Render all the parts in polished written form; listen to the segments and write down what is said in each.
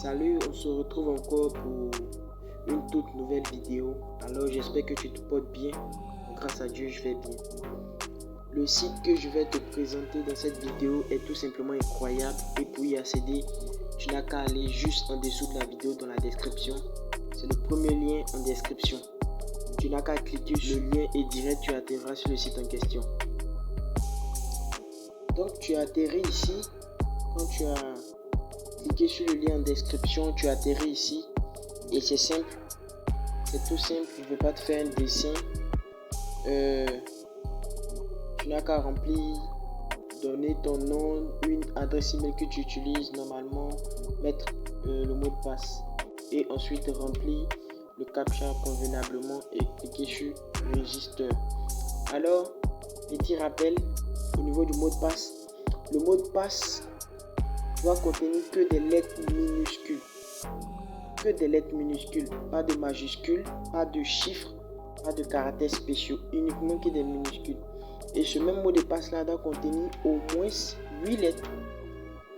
Salut, on se retrouve encore pour une toute nouvelle vidéo. Alors j'espère que tu te portes bien. Grâce à Dieu, je vais bien. Le site que je vais te présenter dans cette vidéo est tout simplement incroyable. Et pour y accéder, tu n'as qu'à aller juste en dessous de la vidéo dans la description. C'est le premier lien en description. Tu n'as qu'à cliquer sur le lien et direct tu atterriras sur le site en question. Donc tu atterris ici. Quand tu as cliqué sur le lien en description, tu atterris ici. Et c'est simple. C'est tout simple. Je ne vais pas te faire un dessin. Tu n'as qu'à remplir, donner ton nom, une adresse email que tu utilises normalement, mettre le mot de passe et ensuite remplir le captcha convenablement et cliquer sur register. Alors, petit rappel au niveau du mot de passe. Le mot de passe doit contenir que des lettres minuscules. Que des lettres minuscules, pas de majuscules, pas de chiffres, pas de caractères spéciaux, uniquement que des minuscules. Et ce même mot de passe là doit contenir au moins 8 lettres.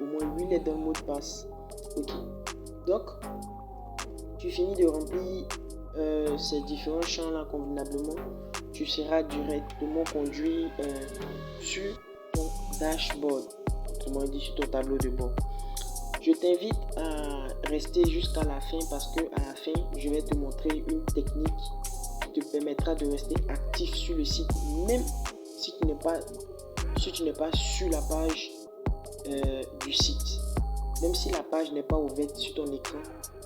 Au moins 8 lettres dans le mot de passe. Ok. Donc, tu finis de remplir ces différents champs là convenablement. Tu seras directement conduit sur ton dashboard. Autrement dit, sur ton tableau de bord. Je t'invite à rester jusqu'à la fin parce que à la fin, je vais te montrer une technique qui te permettra de rester actif sur le site, même si tu n'es pas sur la page du site. Même si la page n'est pas ouverte sur ton écran,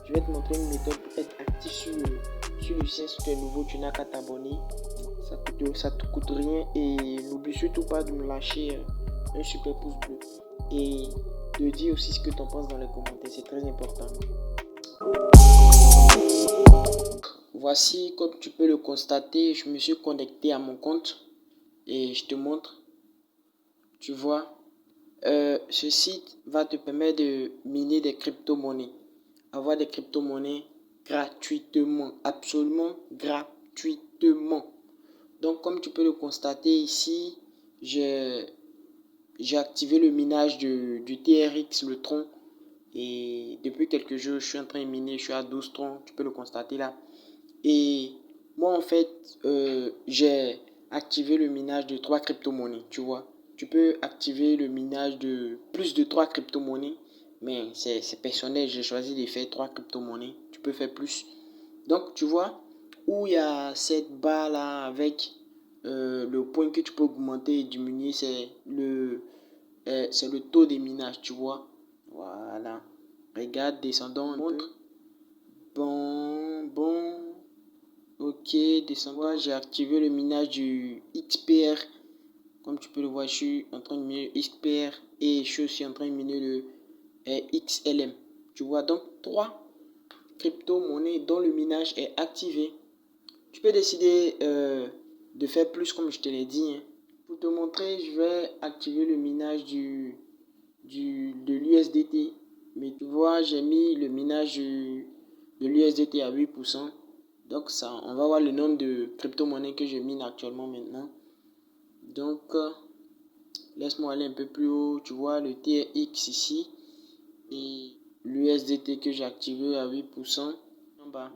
je vais te montrer une méthode pour être actif sur le site. Si tu es nouveau, tu n'as qu'à t'abonner. Ça te coûte rien et n'oublie surtout pas de me lâcher un super pouce bleu et de dire aussi ce que tu en penses dans les commentaires, c'est très important. Voici, comme tu peux le constater, je me suis connecté à mon compte et je te montre. Tu vois, ce site va te permettre de miner des crypto-monnaies, avoir des crypto-monnaies gratuitement, absolument gratuitement. Donc, comme tu peux le constater ici, j'ai activé le minage du TRX, le tronc. Et depuis quelques jours, je suis en train de miner, je suis à 12 troncs, tu peux le constater là. Et moi, en fait, j'ai activé le minage de 3 crypto-monnaies, tu vois. Tu peux activer le minage de plus de 3 crypto-monnaies, mais c'est personnel, j'ai choisi de faire 3 crypto-monnaies. Tu peux faire plus. Donc, tu vois, où il y a cette barre là avec le point que tu peux augmenter et diminuer, c'est le taux de minage, tu vois. Voilà. Regarde, descendons un peu. Bon. Ok, descendons. J'ai activé le minage du XPR. Comme tu peux le voir, je suis en train de miner le XPR et je suis aussi en train de miner le XLM. Tu vois, donc 3 crypto-monnaies dont le minage est activé. Tu peux décider de faire plus comme je te l'ai dit. Hein. Pour te montrer, je vais activer le minage de l'USDT. Mais tu vois, j'ai mis le minage de l'USDT à 8%. Donc ça, on va voir le nombre de crypto-monnaies que je mine actuellement maintenant. Donc, laisse-moi aller un peu plus haut. Tu vois le TRX ici. Et l'USDT que j'ai activé à 8%. En bas,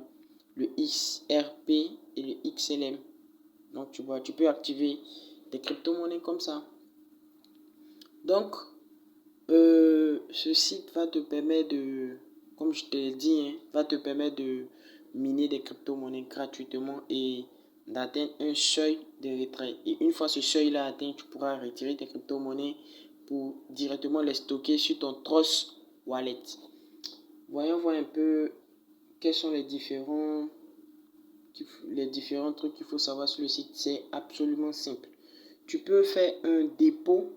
le XRP et le XLM. Donc tu vois, tu peux activer des crypto-monnaies comme ça. Donc, ce site va te permettre de, comme je te l'ai dit, hein, va te permettre de miner des crypto-monnaies gratuitement et d'atteindre un seuil de retrait. Et une fois ce seuil-là atteint, tu pourras retirer tes crypto-monnaies pour directement les stocker sur ton Trust Wallet. Voyons voir un peu quels sont les différents trucs qu'il faut savoir sur le site. C'est absolument simple. Tu peux faire un dépôt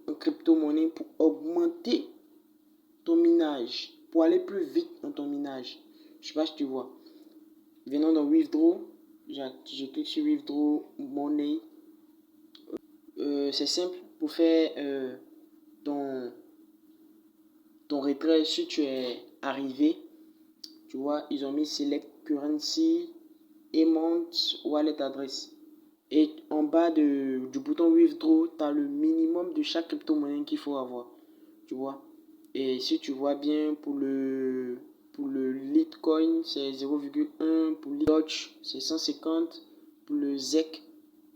en crypto-monnaie pour augmenter ton minage, pour aller plus vite dans ton minage. Je sais pas si tu vois. Venons dans Withdraw. Je clique sur Withdraw Money. C'est simple pour faire ton retrait. Si tu es arrivé, tu vois, ils ont mis Select Currency, Amount, Wallet Address. Et en bas du bouton Withdraw, tu as le minimum de chaque crypto-monnaie qu'il faut avoir. Tu vois. Et si tu vois bien pour le Litecoin, c'est 0,1. Pour Doge, c'est 150. Pour le ZEC,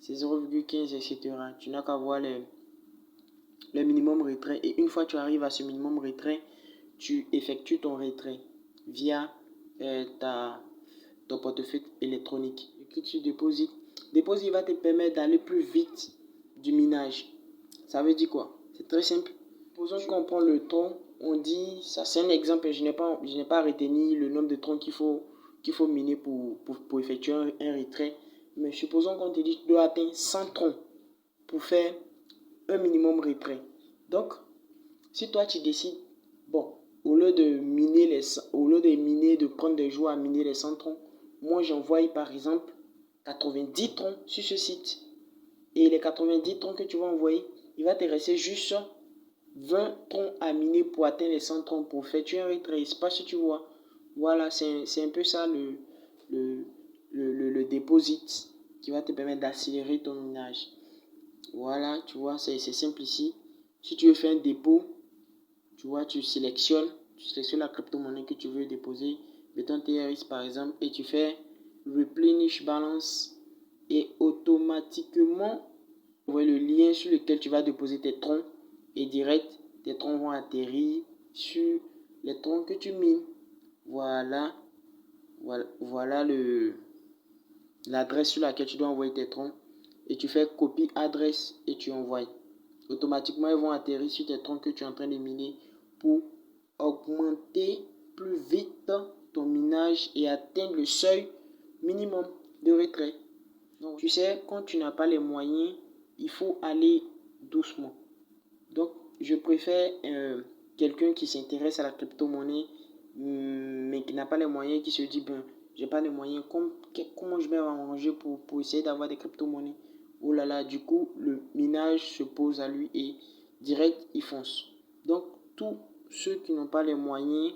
c'est 0,15, etc. Tu n'as qu'à voir le minimum retrait. Et une fois que tu arrives à ce minimum retrait, tu effectues ton retrait via ton portefeuille électronique. Et que tu déposites. Déposit va te permettre d'aller plus vite du minage. Ça veut dire quoi? C'est très simple. Supposons qu'on prend le tronc, on dit, ça c'est un exemple, je n'ai pas retenu le nombre de troncs qu'il faut miner pour effectuer un retrait. Mais supposons qu'on te dit que tu dois atteindre 100 troncs pour faire un minimum retrait. Donc, si toi tu décides, bon, au lieu de prendre des jours à miner les 100 troncs, moi j'envoie par exemple 90 troncs sur ce site. Et les 90 troncs que tu vas envoyer, il va te rester juste 20 troncs à miner pour atteindre les 100 troncs pour faire un retrait. Je sais pas si tu vois. Voilà, c'est un peu ça le deposit qui va te permettre d'accélérer ton minage. Voilà, tu vois, c'est simple ici. Si tu veux faire un dépôt, tu vois, tu sélectionnes la crypto-monnaie que tu veux déposer, mettons TRX par exemple, et tu fais Replenish Balance et automatiquement, tu vois le lien sur lequel tu vas déposer tes troncs et direct, tes troncs vont atterrir sur les troncs que tu mines. Voilà l'adresse sur laquelle tu dois envoyer tes troncs et tu fais copie adresse et tu envoies. Automatiquement, ils vont atterrir sur tes troncs que tu es en train de miner pour augmenter plus vite ton minage et atteindre le seuil minimum de retrait. Donc, tu sais, quand tu n'as pas les moyens, il faut aller doucement. Donc, je préfère quelqu'un qui s'intéresse à la crypto-monnaie, mais qui n'a pas les moyens, qui se dit, ben, j'ai pas les moyens, comment je vais m'arranger pour essayer d'avoir des crypto-monnaies? Oh là là, du coup, le minage se pose à lui et direct, il fonce. Donc, tous ceux qui n'ont pas les moyens,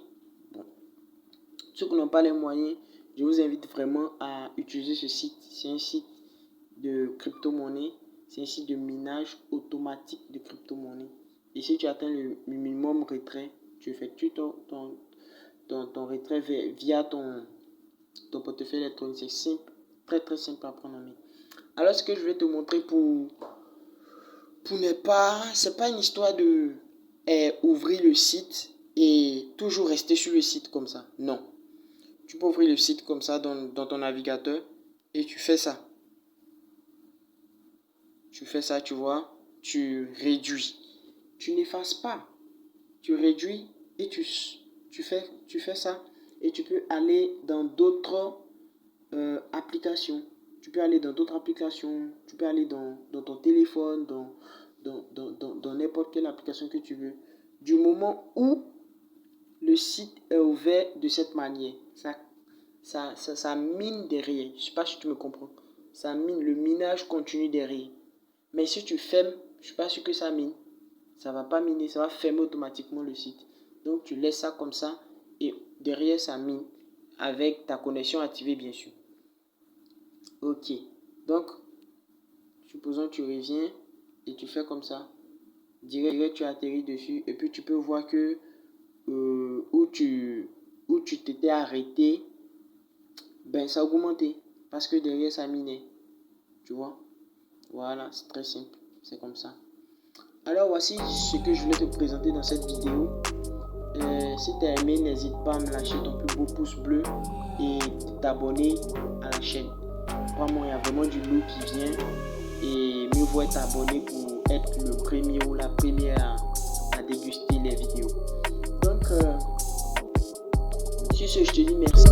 je vous invite vraiment à utiliser ce site. C'est un site de crypto-monnaie, c'est un site de minage automatique de crypto-monnaie. Et si tu atteins le minimum retrait, tu effectues ton retrait via ton portefeuille électronique. C'est simple, très très simple à prendre en main. Alors ce que je vais te montrer c'est pas une histoire de ouvrir le site et toujours rester sur le site comme ça. Non. Tu peux ouvrir le site comme ça dans ton navigateur et tu fais ça. Tu vois, tu réduis. Tu n'effaces pas. Tu réduis et tu fais ça. Et tu peux aller dans d'autres applications. Tu peux aller dans ton téléphone, dans n'importe quelle application que tu veux. Du moment où le site est ouvert de cette manière, ça mine derrière. Je ne sais pas si tu me comprends. Ça mine, le minage continue derrière. Mais si tu fermes, je ne suis pas sûr que ça mine. Ça ne va pas miner, ça va fermer automatiquement le site. Donc tu laisses ça comme ça et derrière ça mine avec ta connexion activée bien sûr. Ok, donc supposons que tu reviens et tu fais comme ça. Direct tu atterris dessus et puis tu peux voir que où tu t'étais arrêté, ben ça a augmenté parce que derrière ça minait. Tu vois? Voilà, c'est très simple, c'est comme ça. Alors voici ce que je voulais te présenter dans cette vidéo. Si tu as aimé, n'hésite pas à me lâcher ton plus beau pouce bleu et t'abonner à la chaîne. Vraiment, il y a vraiment du lourd qui vient et mieux vaut être abonné pour être le premier ou la première à déguster les vidéos. Donc, sur ce, je te dis merci.